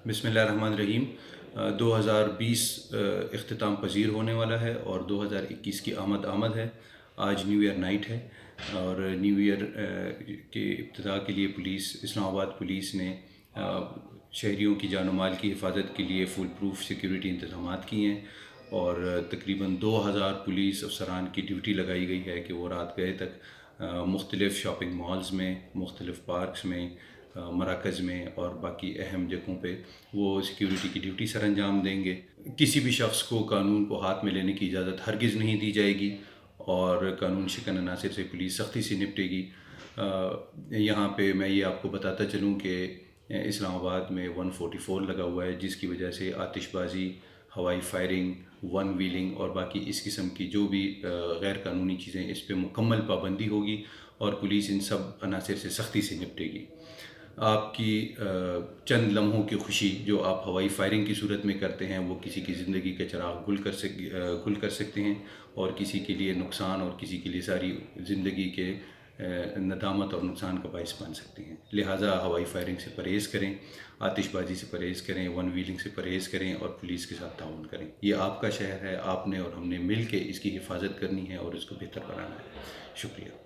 بسم اللہ الرحمن الرحیم۔ 2020 اختتام پذیر ہونے والا ہے اور 2021 کی آمد ہے۔ آج نیوائیر نائٹ ہے اور نیوائیر کے ابتدا کے لیے اسلام آباد پولیس نے شہریوں کی جان و مال کی حفاظت کے لیے فل پروف سیکیورٹی انتظامات کیے ہیں اور تقریباً 2000 پولیس افسران کی ڈیوٹی لگائی گئی ہے کہ وہ رات گئے تک مختلف شاپنگ مالز میں، مختلف پارکس میں، مراکز میں اور باقی اہم جگہوں پہ وہ سیکیورٹی کی ڈیوٹی سر انجام دیں گے۔ کسی بھی شخص کو قانون کو ہاتھ میں لینے کی اجازت ہرگز نہیں دی جائے گی اور قانون شکن عناصر سے پولیس سختی سے نپٹے گی۔ یہاں پہ میں یہ آپ کو بتاتا چلوں کہ اسلام آباد میں 144 لگا ہوا ہے، جس کی وجہ سے آتش بازی، ہوائی فائرنگ، ویلنگ اور باقی اس قسم کی جو بھی غیر قانونی چیزیں، اس پہ مکمل پابندی ہوگی اور پولیس ان سب عناصر سے سختی سے نپٹے گی۔ آپ کی چند لمحوں کی خوشی جو آپ ہوائی فائرنگ کی صورت میں کرتے ہیں وہ کسی کی زندگی کا چراغ گل کر سکتے ہیں اور کسی کے لیے نقصان اور کسی کے لیے ساری زندگی کے ندامت اور نقصان کا باعث بن سکتے ہیں۔ لہٰذا ہوائی فائرنگ سے پرہیز کریں، آتش بازی سے پرہیز کریں، ویلنگ سے پرہیز کریں اور پولیس کے ساتھ تعاون کریں۔ یہ آپ کا شہر ہے، آپ نے اور ہم نے مل کے اس کی حفاظت کرنی ہے اور اس کو بہتر بنانا ہے۔ شکریہ۔